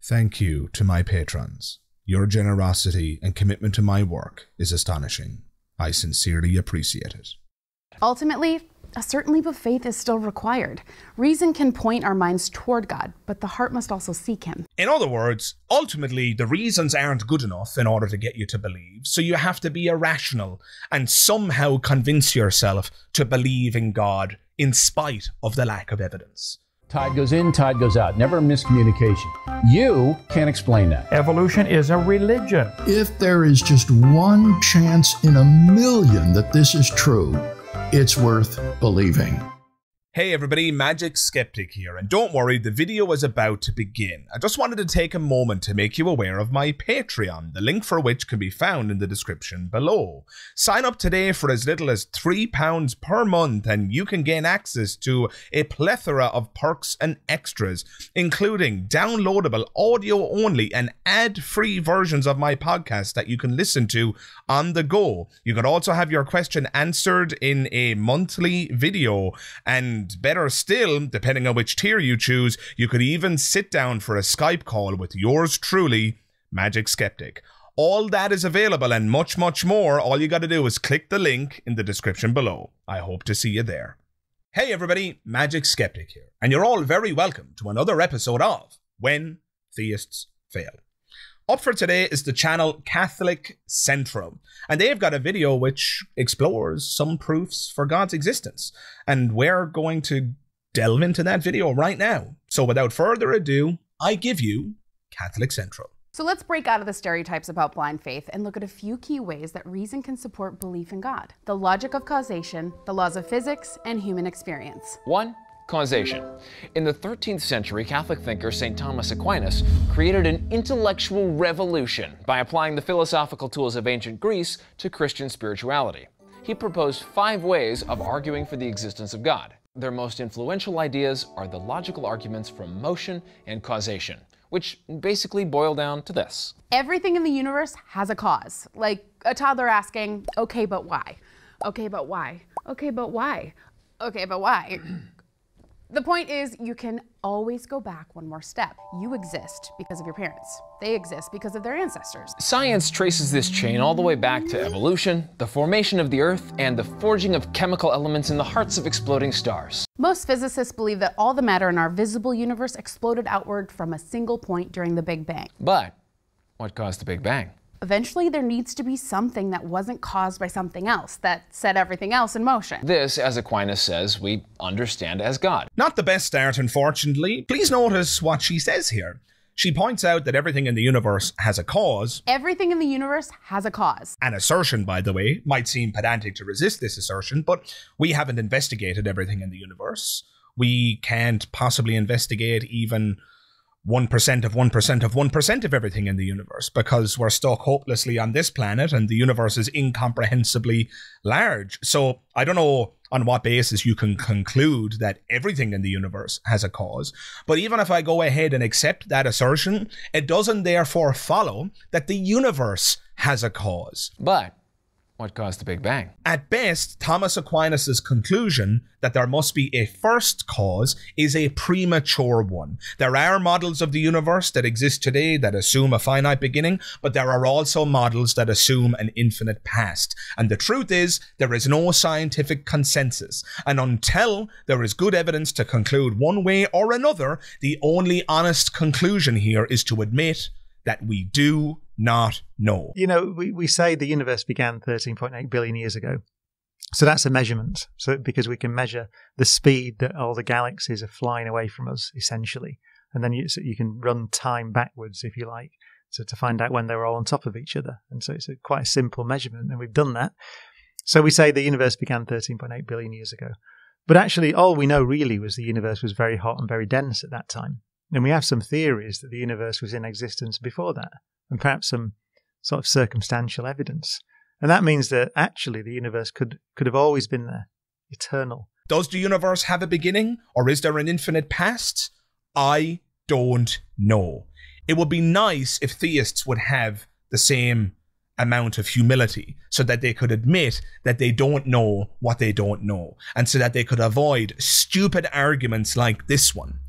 Thank you to my patrons. Your generosity and commitment to my work is astonishing. I sincerely appreciate it. Ultimately, a certain leap of faith is still required. Reason can point our minds toward God, but the heart must also seek him. In other words, ultimately, the reasons aren't good enough in order to get you to believe, so you have to be irrational and somehow convince yourself to believe in God in spite of the lack of evidence. Tide goes in, tide goes out. Never a miscommunication. You can't explain that. Evolution is a religion. If there is just one chance in a million that this is true, it's worth believing. Hey everybody, Magic Skeptic here, and don't worry, the video is about to begin. I just wanted to take a moment to make you aware of my Patreon, the link for which can be found in the description below. Sign up today for as little as £3 per month and you can gain access to a plethora of perks and extras, including downloadable audio-only and ad-free versions of my podcast that you can listen to on the go. You can also have your question answered in a monthly video, and better still, depending on which tier you choose, you could even sit down for a Skype call with yours truly, Magic Skeptic. All that is available and much, much more. All you got to do is click the link in the description below. I hope to see you there. Hey everybody, Magic Skeptic here, and you're all very welcome to another episode of When Theists Fail. Up for today is the channel Catholic Central, and they've got a video which explores some proofs for God's existence, and we're going to delve into that video right now. So without further ado, I give you Catholic Central. So let's break out of the stereotypes about blind faith and look at a few key ways that reason can support belief in God. The logic of causation, the laws of physics, and human experience. 1. Causation. In the 13th century, Catholic thinker St. Thomas Aquinas created an intellectual revolution by applying the philosophical tools of ancient Greece to Christian spirituality. He proposed 5 ways of arguing for the existence of God. Their most influential ideas are the logical arguments from motion and causation, which basically boil down to this. Everything in the universe has a cause. Like a toddler asking, okay, but why? Okay, but why? Okay, but why? Okay, but why? The point is, you can always go back one more step. You exist because of your parents. They exist because of their ancestors. Science traces this chain all the way back to evolution, the formation of the Earth, and the forging of chemical elements in the hearts of exploding stars. Most physicists believe that all the matter in our visible universe exploded outward from a single point during the Big Bang. But what caused the Big Bang? Eventually, there needs to be something that wasn't caused by something else that set everything else in motion. This, as Aquinas says, we understand as God. Not the best start, unfortunately. Please notice what she says here. She points out that everything in the universe has a cause. Everything in the universe has a cause. An assertion, by the way, might seem pedantic to resist this assertion, but we haven't investigated everything in the universe. We can't possibly investigate even 1% of 1% of 1% of everything in the universe, because we're stuck hopelessly on this planet and the universe is incomprehensibly large. So I don't know on what basis you can conclude that everything in the universe has a cause, but even if I go ahead and accept that assertion, it doesn't therefore follow that the universe has a cause. But what caused the Big Bang? At best, Thomas Aquinas' conclusion that there must be a first cause is a premature one. There are models of the universe that exist today that assume a finite beginning, but there are also models that assume an infinite past. And the truth is, there is no scientific consensus. And until there is good evidence to conclude one way or another, the only honest conclusion here is to admit that we do not know. You know, we say the universe began 13.8 billion years ago. So that's a measurement. So because we can measure the speed that all the galaxies are flying away from us, essentially. And then so you can run time backwards, if you like, to find out when they were all on top of each other. And so it's quite a simple measurement, and we've done that. So we say the universe began 13.8 billion years ago. But actually, all we know really was the universe was very hot and very dense at that time. And we have some theories that the universe was in existence before that, and perhaps some sort of circumstantial evidence. And that means that actually the universe could have always been there, eternal. Does the universe have a beginning, or is there an infinite past? I don't know. It would be nice if theists would have the same amount of humility so that they could admit that they don't know what they don't know, and so that they could avoid stupid arguments like this one.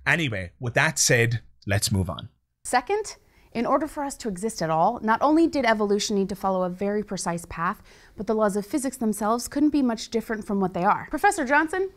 Anyway, with that said, let's move on. Second, in order for us to exist at all, not only did evolution need to follow a very precise path, but the laws of physics themselves couldn't be much different from what they are. Professor Johnson?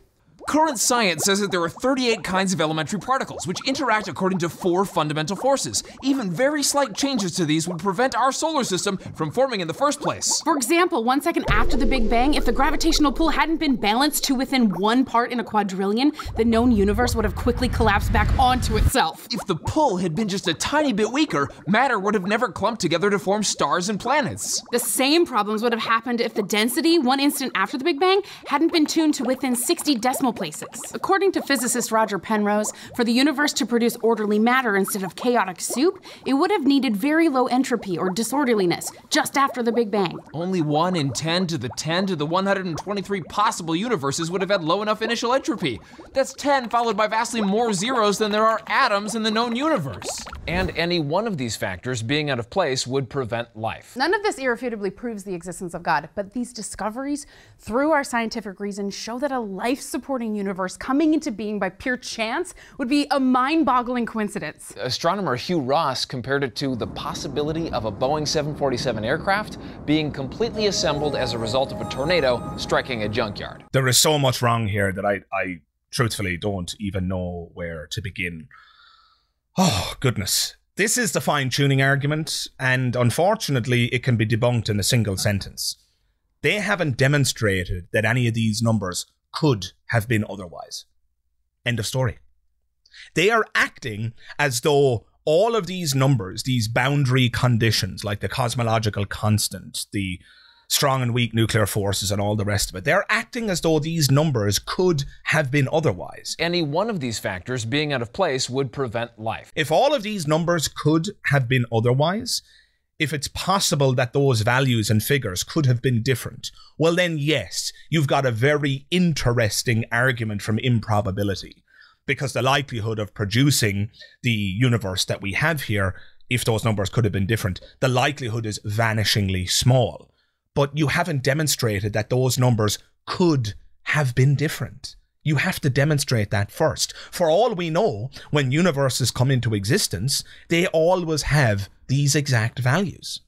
Current science says that there are 38 kinds of elementary particles, which interact according to 4 fundamental forces. Even very slight changes to these would prevent our solar system from forming in the first place. For example, 1 second after the Big Bang, if the gravitational pull hadn't been balanced to within 1 part in a quadrillion, the known universe would have quickly collapsed back onto itself. If the pull had been just a tiny bit weaker, matter would have never clumped together to form stars and planets. The same problems would have happened if the density, 1 instant after the Big Bang, hadn't been tuned to within 60 decimal places. According to physicist Roger Penrose, for the universe to produce orderly matter instead of chaotic soup, it would have needed very low entropy or disorderliness just after the Big Bang. Only 1 in 10 to the 10 to the 123 possible universes would have had low enough initial entropy. That's 10 followed by vastly more zeros than there are atoms in the known universe. And any one of these factors being out of place would prevent life. None of this irrefutably proves the existence of God, but these discoveries, through our scientific reason, show that a life-supporting universe coming into being by pure chance would be a mind-boggling coincidence. Astronomer Hugh Ross compared it to the possibility of a Boeing 747 aircraft being completely assembled as a result of a tornado striking a junkyard. There is so much wrong here that I truthfully don't even know where to begin. Oh, goodness. This is the fine-tuning argument, and unfortunately it can be debunked in a single sentence. They haven't demonstrated that any of these numbers could have been otherwise. End of story. They are acting as though all of these numbers, these boundary conditions, like the cosmological constant, the strong and weak nuclear forces and all the rest of it, they're acting as though these numbers could have been otherwise. Any one of these factors being out of place would prevent life. If all of these numbers could have been otherwise, if it's possible that those values and figures could have been different, well then yes, you've got a very interesting argument from improbability, because the likelihood of producing the universe that we have here, if those numbers could have been different, the likelihood is vanishingly small. But you haven't demonstrated that those numbers could have been different. You have to demonstrate that first. For all we know, when universes come into existence, they always have these exact values.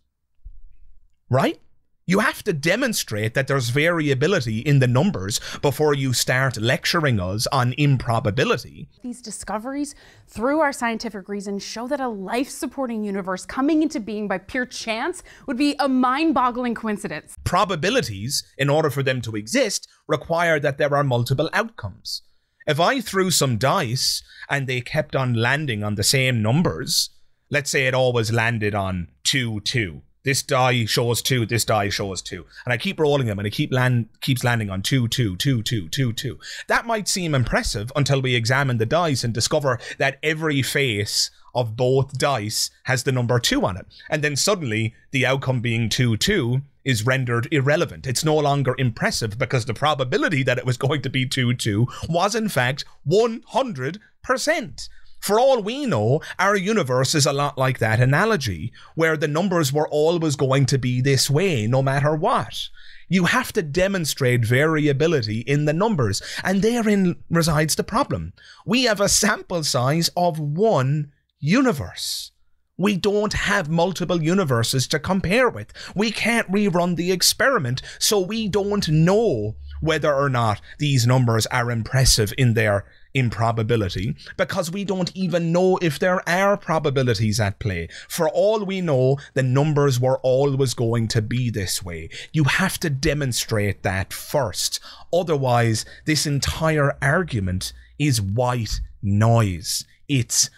Right? You have to demonstrate that there's variability in the numbers before you start lecturing us on improbability. These discoveries, through our scientific reason, show that a life-supporting universe coming into being by pure chance would be a mind-boggling coincidence. Probabilities, in order for them to exist, require that there are multiple outcomes. If I threw some dice and they kept on landing on the same numbers, let's say it always landed on 2, 2. This die shows 2, this die shows 2. And I keep rolling them and it keeps landing on 2, 2, 2, 2, 2, 2. That might seem impressive until we examine the dice and discover that every face of both dice has the number 2 on it. And then suddenly the outcome being 2, 2 is rendered irrelevant. It's no longer impressive because the probability that it was going to be 2, 2 was in fact 100%. For all we know, our universe is a lot like that analogy, where the numbers were always going to be this way, no matter what. You have to demonstrate variability in the numbers, and therein resides the problem. We have a sample size of one universe. We don't have multiple universes to compare with. We can't rerun the experiment, so we don't know whether or not these numbers are impressive in their improbability, because we don't even know if there are probabilities at play. For all we know, the numbers were always going to be this way. You have to demonstrate that first. Otherwise, this entire argument is white noise. It's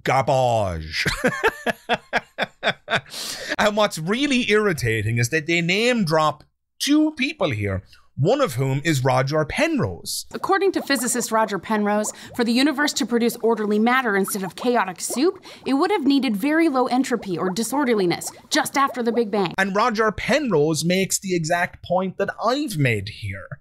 garbage. And what's really irritating is that they name drop 2 people here, one of whom is Roger Penrose. According to physicist Roger Penrose, for the universe to produce orderly matter instead of chaotic soup, it would have needed very low entropy or disorderliness just after the Big Bang. And Roger Penrose makes the exact point that I've made here.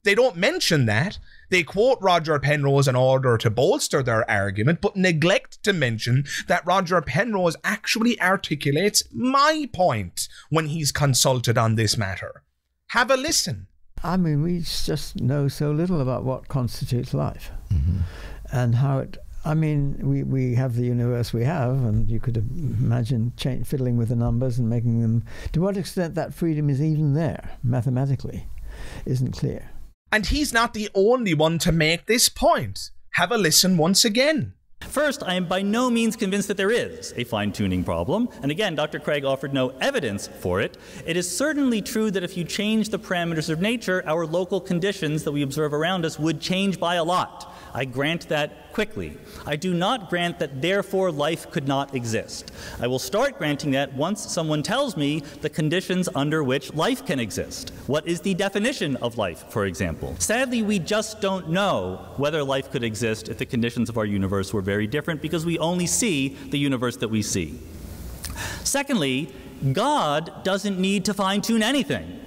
They don't mention that. They quote Roger Penrose in order to bolster their argument, but neglect to mention that Roger Penrose actually articulates my point when he's consulted on this matter. Have a listen. I mean, we just know so little about what constitutes life and how it I mean, we have the universe we have, and you could imagine fiddling with the numbers and making them. To what extent that freedom is even there, mathematically, isn't clear. And he's not the only one to make this point. Have a listen once again. First, I am by no means convinced that there is a fine-tuning problem, and again, Dr. Craig offered no evidence for it. It is certainly true that if you change the parameters of nature, our local conditions that we observe around us would change by a lot. I grant that quickly. I do not grant that therefore life could not exist. I will start granting that once someone tells me the conditions under which life can exist. What is the definition of life, for example? Sadly, we just don't know whether life could exist if the conditions of our universe were very different, because we only see the universe that we see. Secondly, God doesn't need to fine-tune anything.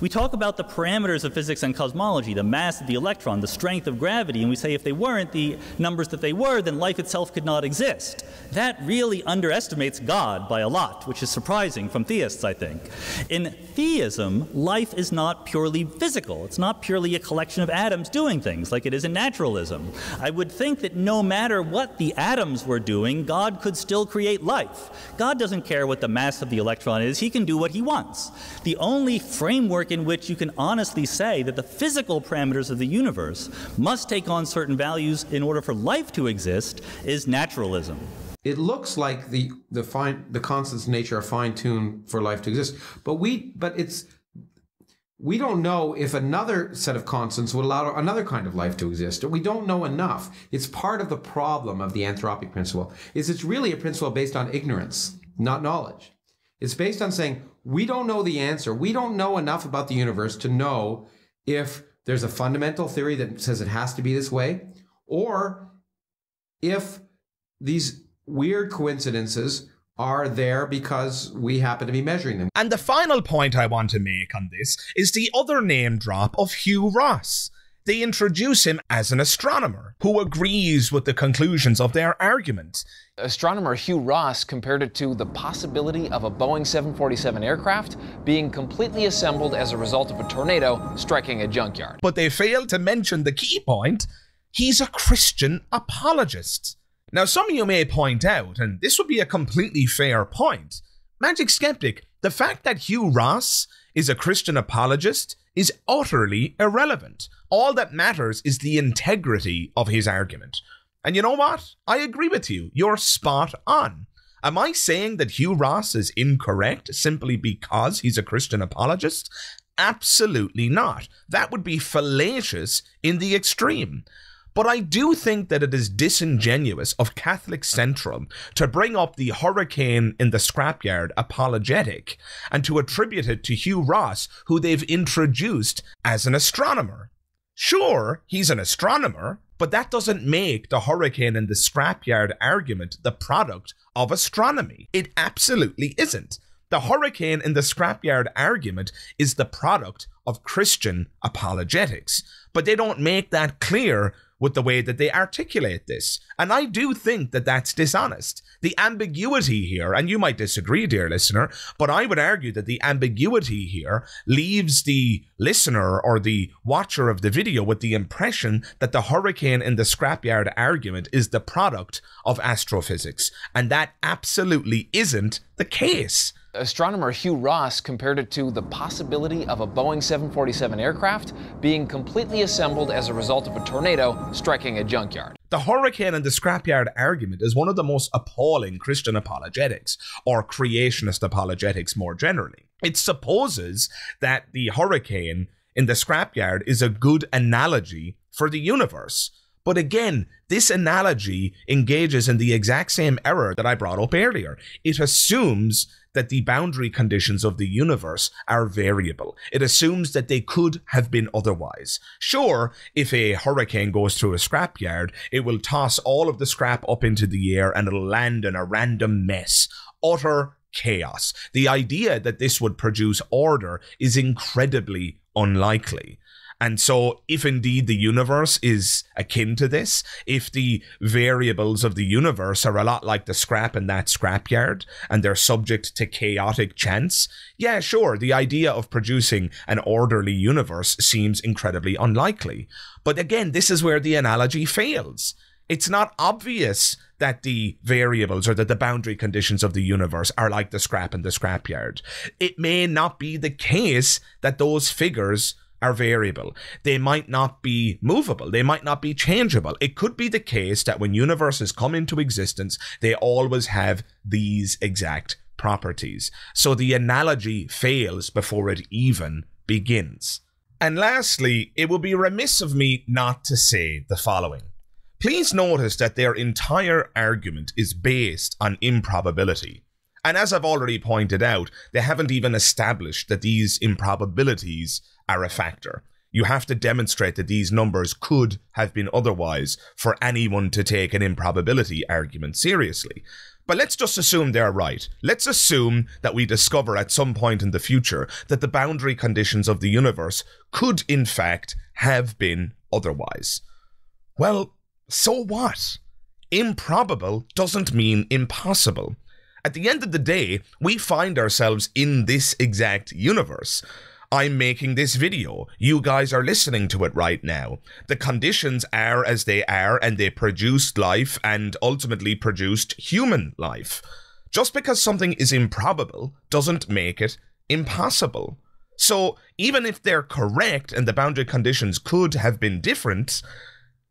We talk about the parameters of physics and cosmology, the mass of the electron, the strength of gravity, and we say if they weren't the numbers that they were, then life itself could not exist. That really underestimates God by a lot, which is surprising from theists, I think. In theism, life is not purely physical. It's not purely a collection of atoms doing things like it is in naturalism. I would think that no matter what the atoms were doing, God could still create life. God doesn't care what the mass of the electron is. He can do what he wants. The only framework in which you can honestly say that the physical parameters of the universe must take on certain values in order for life to exist is naturalism. It looks like the constants in nature are fine-tuned for life to exist, but we don't know if another set of constants would allow another kind of life to exist. We don't know enough. It's part of the problem of the anthropic principle. It's really a principle based on ignorance, not knowledge. It's based on saying, we don't know the answer. We don't know enough about the universe to know if there's a fundamental theory that says it has to be this way, or if these weird coincidences are there because we happen to be measuring them. And the final point I want to make on this is the other name drop of Hugh Ross. They introduce him as an astronomer who agrees with the conclusions of their argument. Astronomer Hugh Ross compared it to the possibility of a Boeing 747 aircraft being completely assembled as a result of a tornado striking a junkyard. But they failed to mention the key point: he's a Christian apologist. Now, some of you may point out, and this would be a completely fair point, Magic Skeptic, the fact that Hugh Ross is a Christian apologist is utterly irrelevant. All that matters is the integrity of his argument. And you know what? I agree with you. You're spot on. Am I saying that Hugh Ross is incorrect simply because he's a Christian apologist? Absolutely not. That would be fallacious in the extreme. But I do think that it is disingenuous of Catholic Central to bring up the hurricane in the scrapyard apologetic and to attribute it to Hugh Ross, who they've introduced as an astronomer. Sure, he's an astronomer, but that doesn't make the hurricane in the scrapyard argument the product of astronomy. It absolutely isn't. The hurricane in the scrapyard argument is the product of Christian apologetics, but they don't make that clear with the way that they articulate this. And I do think that that's dishonest. The ambiguity here, and you might disagree, dear listener, but I would argue that the ambiguity here leaves the listener or the watcher of the video with the impression that the hurricane in the scrapyard argument is the product of astrophysics. And that absolutely isn't the case. Astronomer Hugh Ross compared it to the possibility of a Boeing 747 aircraft being completely assembled as a result of a tornado striking a junkyard. The hurricane and the scrapyard argument is one of the most appalling Christian apologetics, or creationist apologetics more generally. It supposes that the hurricane in the scrapyard is a good analogy for the universe. But again, this analogy engages in the exact same error that I brought up earlier. It assumes that the boundary conditions of the universe are variable. It assumes that they could have been otherwise. Sure, if a hurricane goes through a scrapyard, it will toss all of the scrap up into the air and it'll land in a random mess. Utter chaos. The idea that this would produce order is incredibly unlikely. And so, if indeed the universe is akin to this, if the variables of the universe are a lot like the scrap in that scrapyard, and they're subject to chaotic chance, yeah, sure, the idea of producing an orderly universe seems incredibly unlikely. But again, this is where the analogy fails. It's not obvious that the variables or that the boundary conditions of the universe are like the scrap in the scrapyard. It may not be the case that those figures are variable. They might not be movable. They might not be changeable. It could be the case that when universes come into existence, they always have these exact properties. So the analogy fails before it even begins. And lastly, it would be remiss of me not to say the following. Please notice that their entire argument is based on improbability. And as I've already pointed out, they haven't even established that these improbabilities are a factor. You have to demonstrate that these numbers could have been otherwise for anyone to take an improbability argument seriously. But let's just assume they're right. Let's assume that we discover at some point in the future that the boundary conditions of the universe could in fact have been otherwise. Well, so what? Improbable doesn't mean impossible. At the end of the day, we find ourselves in this exact universe. I'm making this video. You guys are listening to it right now. The conditions are as they are, and they produced life and ultimately produced human life. Just because something is improbable doesn't make it impossible. So even if they're correct and the boundary conditions could have been different,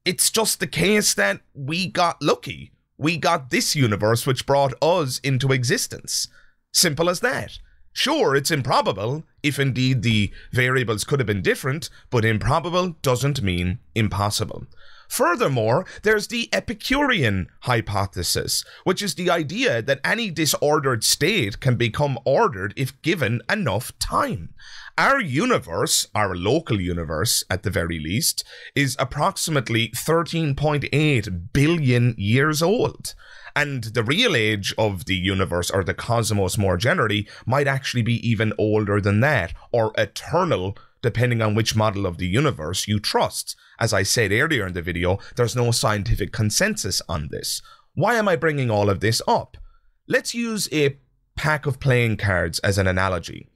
it's just the case that we got lucky. We got this universe which brought us into existence. Simple as that. Sure, it's improbable, if indeed the variables could have been different, but improbable doesn't mean impossible. Furthermore, there's the Epicurean hypothesis, which is the idea that any disordered state can become ordered if given enough time. Our universe, our local universe at the very least, is approximately 13.8 billion years old. And the real age of the universe, or the cosmos more generally, might actually be even older than that, or eternal, depending on which model of the universe you trust. As I said earlier in the video, there's no scientific consensus on this. Why am I bringing all of this up? Let's use a pack of playing cards as an analogy.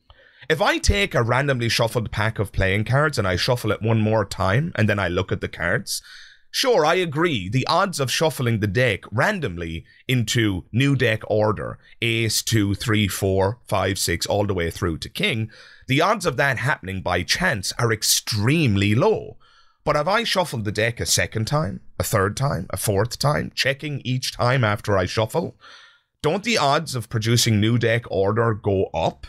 If I take a randomly shuffled pack of playing cards and I shuffle it one more time, and then I look at the cards, sure, I agree, the odds of shuffling the deck randomly into new deck order, ace, 2, 3, 4, 5, 6, all the way through to king, the odds of that happening by chance are extremely low. But have I shuffled the deck a second time, a third time, a fourth time, checking each time after I shuffle? Don't the odds of producing new deck order go up?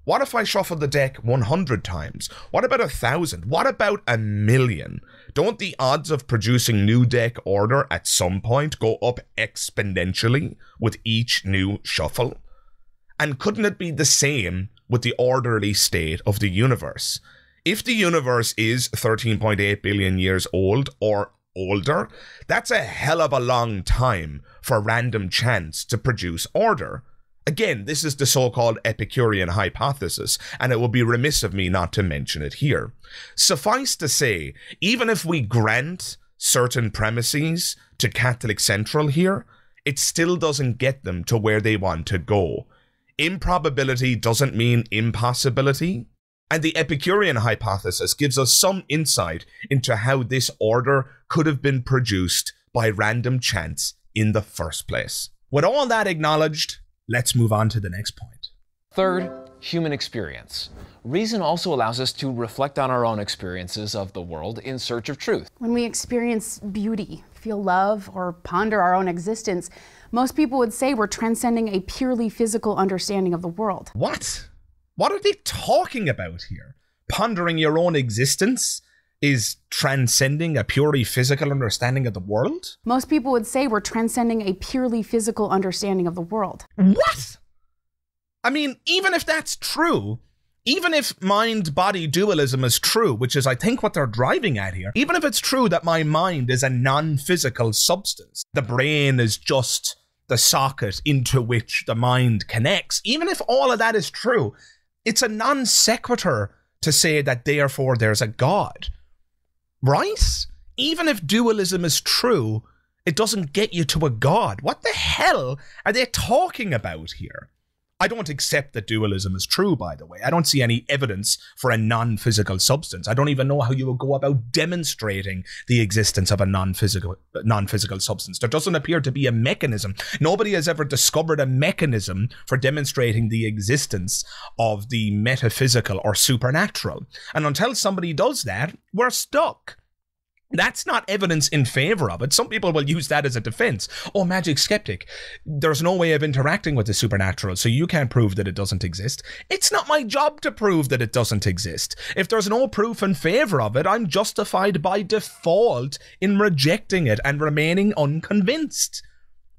What if I shuffle the deck 100 times? What about 1,000? What about 1,000,000? Don't the odds of producing new deck order at some point go up exponentially with each new shuffle? And couldn't it be the same with the orderly state of the universe? If the universe is 13.8 billion years old or older, that's a hell of a long time for random chance to produce order. Again, this is the so-called Epicurean hypothesis, and it would be remiss of me not to mention it here. Suffice to say, even if we grant certain premises to Catholic Central here, it still doesn't get them to where they want to go. Improbability doesn't mean impossibility, and the Epicurean hypothesis gives us some insight into how this order could have been produced by random chance in the first place. With all that acknowledged, let's move on to the next point. Third, human experience. Reason also allows us to reflect on our own experiences of the world in search of truth. When we experience beauty, feel love, or ponder our own existence, most people would say we're transcending a purely physical understanding of the world. What? What are they talking about here? Pondering your own existence is transcending a purely physical understanding of the world? Most people would say we're transcending a purely physical understanding of the world. What? I mean, even if that's true, even if mind-body dualism is true, which is I think what they're driving at here, even if it's true that my mind is a non-physical substance, the brain is just the socket into which the mind connects, even if all of that is true, it's a non sequitur to say that therefore there's a God. Right? Even if dualism is true, it doesn't get you to a God. What the hell are they talking about here? I don't accept that dualism is true, by the way. I don't see any evidence for a non-physical substance. I don't even know how you would go about demonstrating the existence of a non-physical substance. There doesn't appear to be a mechanism. Nobody has ever discovered a mechanism for demonstrating the existence of the metaphysical or supernatural. And until somebody does that, we're stuck. That's not evidence in favor of it. Some people will use that as a defense. Oh, Magic Skeptic, there's no way of interacting with the supernatural, so you can't prove that it doesn't exist. It's not my job to prove that it doesn't exist. If there's no proof in favor of it, I'm justified by default in rejecting it and remaining unconvinced.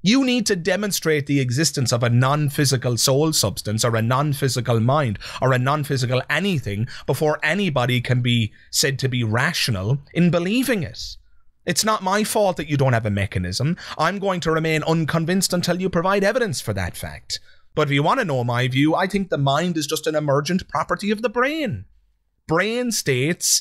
You need to demonstrate the existence of a non-physical soul substance or a non-physical mind or a non-physical anything before anybody can be said to be rational in believing it. It's not my fault that you don't have a mechanism. I'm going to remain unconvinced until you provide evidence for that fact. But if you want to know my view, I think the mind is just an emergent property of the brain. Brain states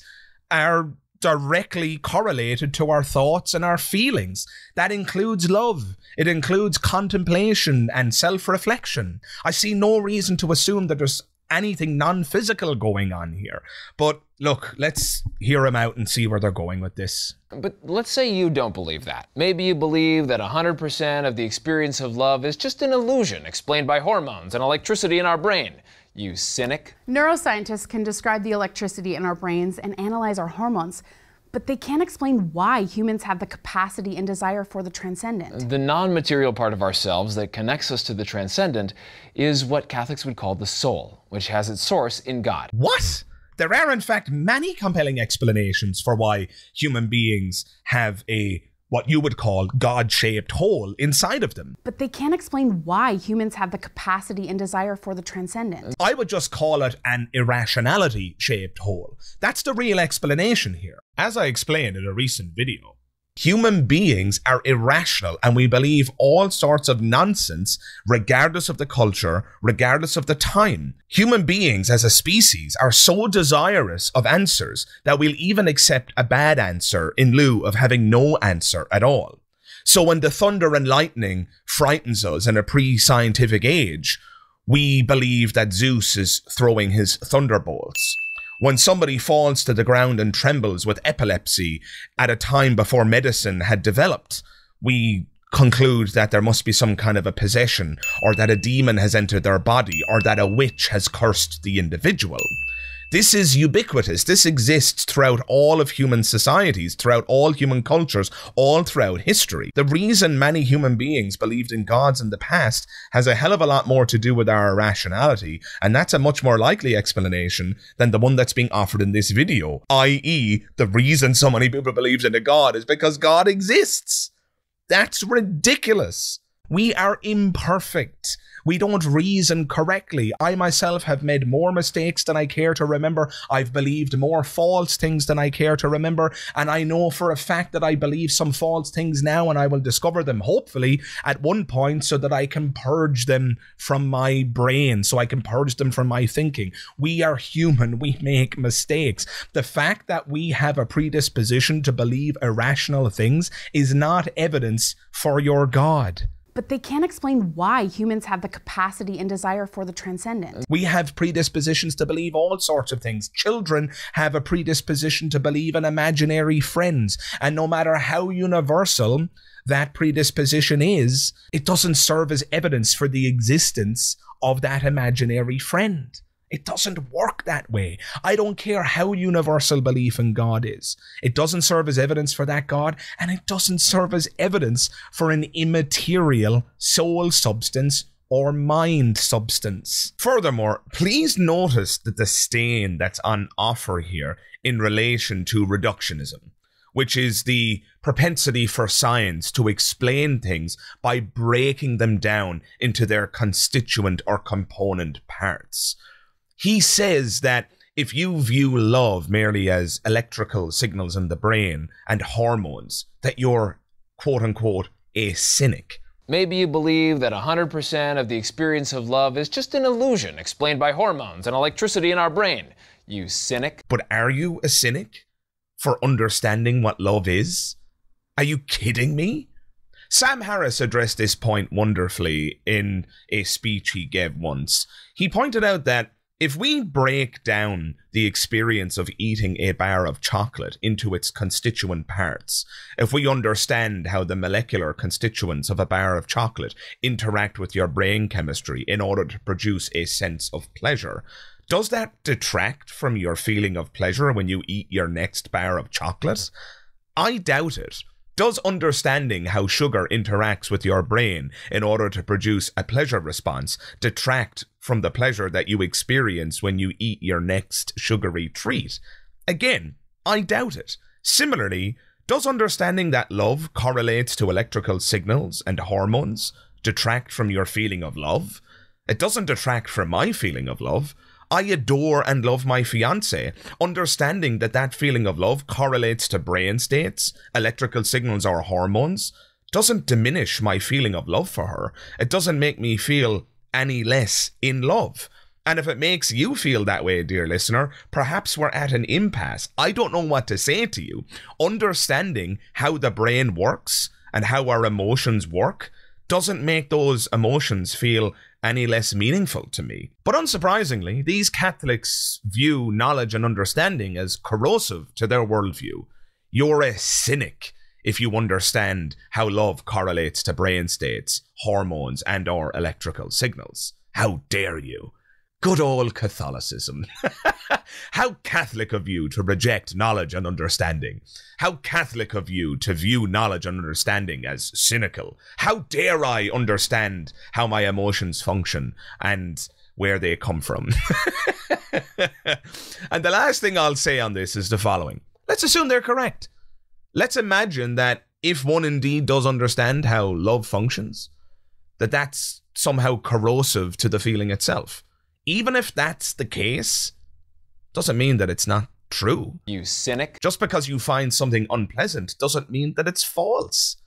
are directly correlated to our thoughts and our feelings. That includes love. It includes contemplation and self-reflection. I see no reason to assume that there's anything non-physical going on here. But look, let's hear them out and see where they're going with this. But let's say you don't believe that. Maybe you believe that 100% of the experience of love is just an illusion explained by hormones and electricity in our brain. You cynic. Neuroscientists can describe the electricity in our brains and analyze our hormones, but they can't explain why humans have the capacity and desire for the transcendent. The non-material part of ourselves that connects us to the transcendent is what Catholics would call the soul, which has its source in God. What? There are, in fact, many compelling explanations for why human beings have what you would call God-shaped hole inside of them. But they can't explain why humans have the capacity and desire for the transcendent. I would just call it an irrationality-shaped hole. That's the real explanation here. As I explained in a recent video, human beings are irrational and we believe all sorts of nonsense regardless of the culture, regardless of the time. Human beings as a species are so desirous of answers that we'll even accept a bad answer in lieu of having no answer at all. So when the thunder and lightning frightens us in a pre-scientific age, we believe that Zeus is throwing his thunderbolts. When somebody falls to the ground and trembles with epilepsy at a time before medicine had developed, we conclude that there must be some kind of a possession, or that a demon has entered their body, or that a witch has cursed the individual. This is ubiquitous. This exists throughout all of human societies, throughout all human cultures, all throughout history. The reason many human beings believed in gods in the past has a hell of a lot more to do with our irrationality, and that's a much more likely explanation than the one that's being offered in this video, i.e. the reason so many people believe in a god is because God exists. That's ridiculous. We are imperfect. We don't reason correctly. I myself have made more mistakes than I care to remember. I've believed more false things than I care to remember. And I know for a fact that I believe some false things now, and I will discover them, hopefully, at one point so that I can purge them from my brain, so I can purge them from my thinking. We are human. We make mistakes. The fact that we have a predisposition to believe irrational things is not evidence for your God. But they can't explain why humans have the capacity and desire for the transcendent. We have predispositions to believe all sorts of things. Children have a predisposition to believe in imaginary friends. And no matter how universal that predisposition is, it doesn't serve as evidence for the existence of that imaginary friend. It doesn't work that way. I don't care how universal belief in God is. It doesn't serve as evidence for that God, and it doesn't serve as evidence for an immaterial soul substance or mind substance. Furthermore, please notice the disdain that's on offer here in relation to reductionism, which is the propensity for science to explain things by breaking them down into their constituent or component parts. He says that if you view love merely as electrical signals in the brain and hormones, that you're, quote-unquote, a cynic. Maybe you believe that 100% of the experience of love is just an illusion explained by hormones and electricity in our brain. You cynic. But are you a cynic for understanding what love is? Are you kidding me? Sam Harris addressed this point wonderfully in a speech he gave once. He pointed out that if we break down the experience of eating a bar of chocolate into its constituent parts, if we understand how the molecular constituents of a bar of chocolate interact with your brain chemistry in order to produce a sense of pleasure, does that detract from your feeling of pleasure when you eat your next bar of chocolate? I doubt it. Does understanding how sugar interacts with your brain in order to produce a pleasure response detract from the pleasure that you experience when you eat your next sugary treat? Again, I doubt it. Similarly, does understanding that love correlates to electrical signals and hormones detract from your feeling of love? It doesn't detract from my feeling of love. I adore and love my fiancée. Understanding that that feeling of love correlates to brain states, electrical signals or hormones, doesn't diminish my feeling of love for her. It doesn't make me feel any less in love. And if it makes you feel that way, dear listener, perhaps we're at an impasse. I don't know what to say to you. Understanding how the brain works and how our emotions work doesn't make those emotions feel any less meaningful to me. But unsurprisingly, these Catholics view knowledge and understanding as corrosive to their worldview. You're a cynic if you understand how love correlates to brain states, hormones, and or electrical signals. How dare you? Good old Catholicism. How Catholic of you to reject knowledge and understanding. How Catholic of you to view knowledge and understanding as cynical. How dare I understand how my emotions function and where they come from. And the last thing I'll say on this is the following. Let's assume they're correct. Let's imagine that if one indeed does understand how love functions, that that's somehow corrosive to the feeling itself. Even if that's the case, doesn't mean that it's not true. You cynic. Just because you find something unpleasant doesn't mean that it's false.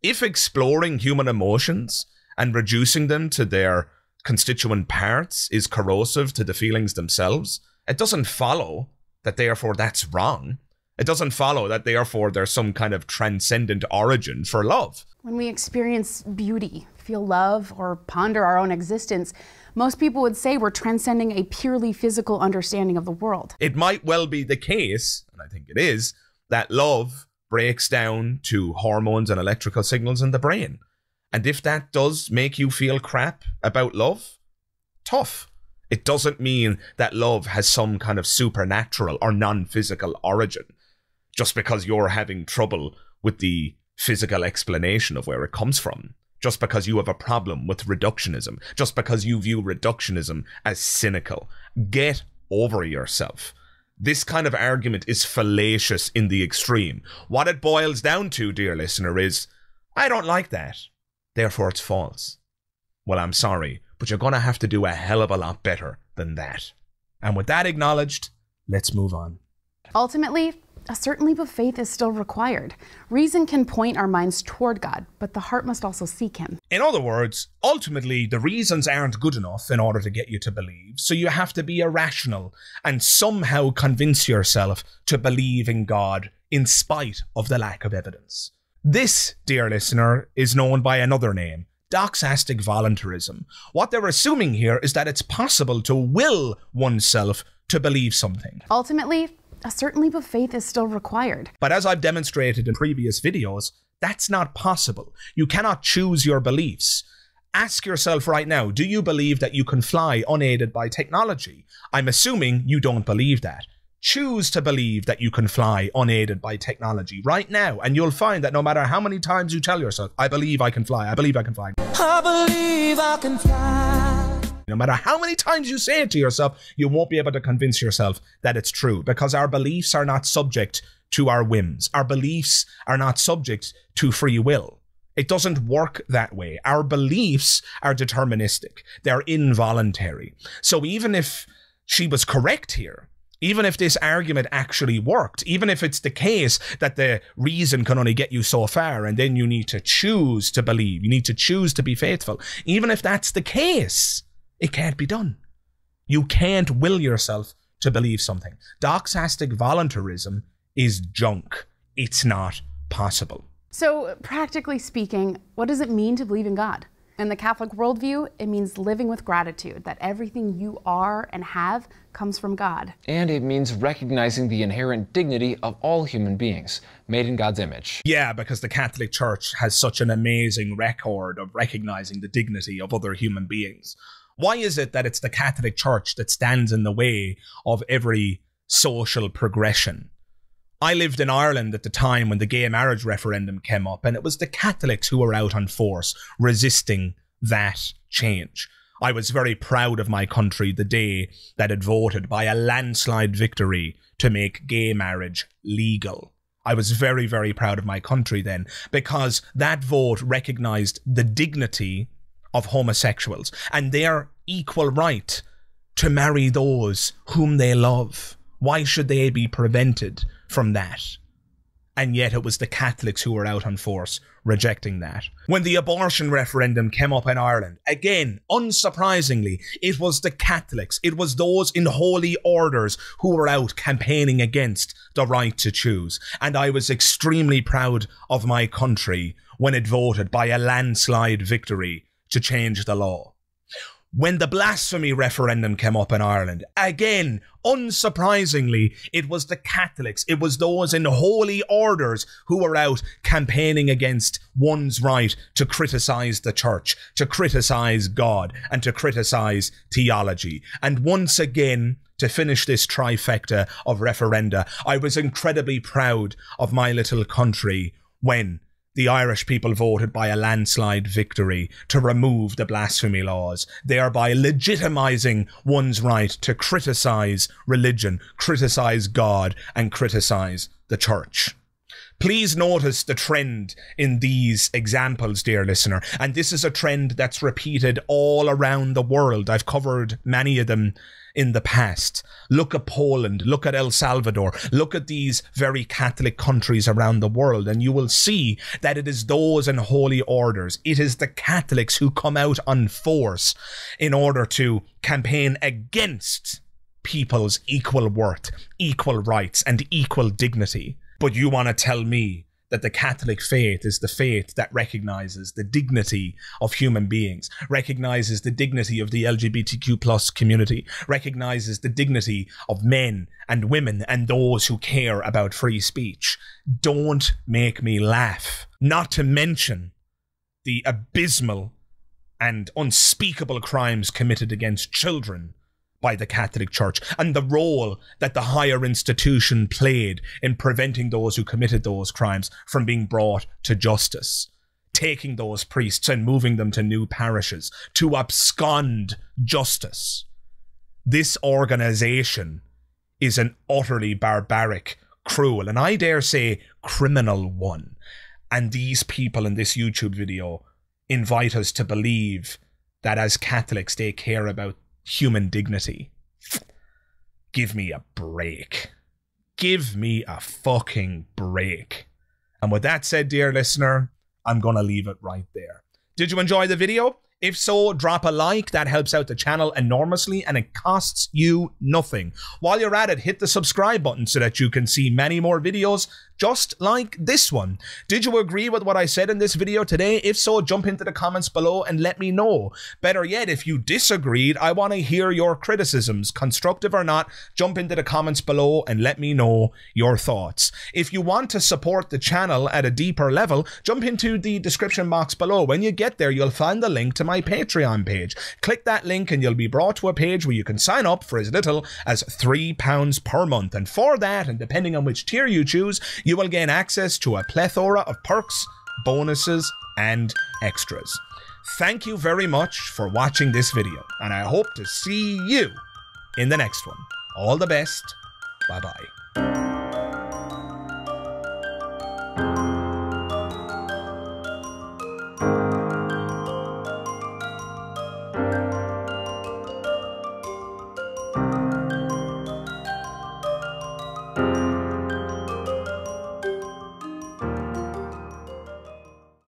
If exploring human emotions and reducing them to their constituent parts is corrosive to the feelings themselves, it doesn't follow that therefore that's wrong. It doesn't follow that therefore there's some kind of transcendent origin for love. When we experience beauty, feel love, or ponder our own existence, most people would say we're transcending a purely physical understanding of the world. It might well be the case, and I think it is, that love breaks down to hormones and electrical signals in the brain. And if that does make you feel crap about love, tough. It doesn't mean that love has some kind of supernatural or non-physical origin. Just because you're having trouble with the physical explanation of where it comes from. Just because you have a problem with reductionism. Just because you view reductionism as cynical. Get over yourself. This kind of argument is fallacious in the extreme. What it boils down to, dear listener, is, I don't like that, therefore it's false. Well, I'm sorry, but you're going to have to do a hell of a lot better than that. And with that acknowledged, let's move on. Ultimately, a certain leap of faith is still required. Reason can point our minds toward God, but the heart must also seek Him. In other words, ultimately, the reasons aren't good enough in order to get you to believe, so you have to be irrational and somehow convince yourself to believe in God in spite of the lack of evidence. This, dear listener, is known by another name, doxastic voluntarism. What they're assuming here is that it's possible to will oneself to believe something. Ultimately, a certain leap of faith is still required. But as I've demonstrated in previous videos, that's not possible. You cannot choose your beliefs. Ask yourself right now, do you believe that you can fly unaided by technology? I'm assuming you don't believe that. Choose to believe that you can fly unaided by technology right now, and you'll find that no matter how many times you tell yourself, I believe I can fly, I believe I can fly. I believe I can fly. No matter how many times you say it to yourself, you won't be able to convince yourself that it's true, because our beliefs are not subject to our whims. Our beliefs are not subject to free will. It doesn't work that way. Our beliefs are deterministic. They're involuntary. So even if she was correct here, even if this argument actually worked, even if it's the case that the reason can only get you so far and then you need to choose to believe, you need to choose to be faithful, even if that's the case, it can't be done. You can't will yourself to believe something. Doxastic voluntarism is junk. It's not possible. So, practically speaking, what does it mean to believe in God? In the Catholic worldview, it means living with gratitude that everything you are and have comes from God. And it means recognizing the inherent dignity of all human beings, made in God's image. Yeah, because the Catholic Church has such an amazing record of recognizing the dignity of other human beings. Why is it that it's the Catholic Church that stands in the way of every social progression? I lived in Ireland at the time when the gay marriage referendum came up, and it was the Catholics who were out on force resisting that change. I was very proud of my country the day that it voted by a landslide victory to make gay marriage legal. I was very, very proud of my country then, because that vote recognized the dignity of homosexuals and their equal right to marry those whom they love. Why should they be prevented from that? And yet it was the Catholics who were out on force rejecting that. When the abortion referendum came up in Ireland, again, unsurprisingly, it was the Catholics, it was those in holy orders who were out campaigning against the right to choose. And I was extremely proud of my country when it voted by a landslide victory to change the law. When the blasphemy referendum came up in Ireland, again, unsurprisingly, it was the Catholics, it was those in holy orders who were out campaigning against one's right to criticise the church, to criticise God, and to criticise theology. And once again, to finish this trifecta of referenda, I was incredibly proud of my little country when the Irish people voted by a landslide victory to remove the blasphemy laws, thereby legitimising one's right to criticise religion, criticise God, and criticise the church. Please notice the trend in these examples, dear listener, and this is a trend that's repeated all around the world. I've covered many of them in the past. Look at Poland, look at El Salvador, look at these very Catholic countries around the world, and you will see that it is those in holy orders, it is the Catholics who come out on force in order to campaign against people's equal worth, equal rights, and equal dignity. But you want to tell me that the Catholic faith is the faith that recognises the dignity of human beings, recognises the dignity of the LGBTQ+ community, recognises the dignity of men and women and those who care about free speech. Don't make me laugh. Not to mention the abysmal and unspeakable crimes committed against children by the Catholic Church, and the role that the higher institution played in preventing those who committed those crimes from being brought to justice, taking those priests and moving them to new parishes to abscond justice. This organisation is an utterly barbaric, cruel, and I dare say criminal one. And these people in this YouTube video invite us to believe that as Catholics they care about human dignity. Give me a break. Give me a fucking break. And with that said, dear listener, I'm gonna leave it right there. Did you enjoy the video? If so, drop a like. That helps out the channel enormously and it costs you nothing. While you're at it, hit the subscribe button so that you can see many more videos just like this one. Did you agree with what I said in this video today? If so, jump into the comments below and let me know. Better yet, if you disagreed, I want to hear your criticisms, constructive or not. Jump into the comments below and let me know your thoughts. If you want to support the channel at a deeper level, jump into the description box below. When you get there, you'll find the link to my Patreon page. Click that link and you'll be brought to a page where you can sign up for as little as £3 per month. And for that, and depending on which tier you choose, you will gain access to a plethora of perks, bonuses, and extras. Thank you very much for watching this video, and I hope to see you in the next one. All the best. Bye-bye.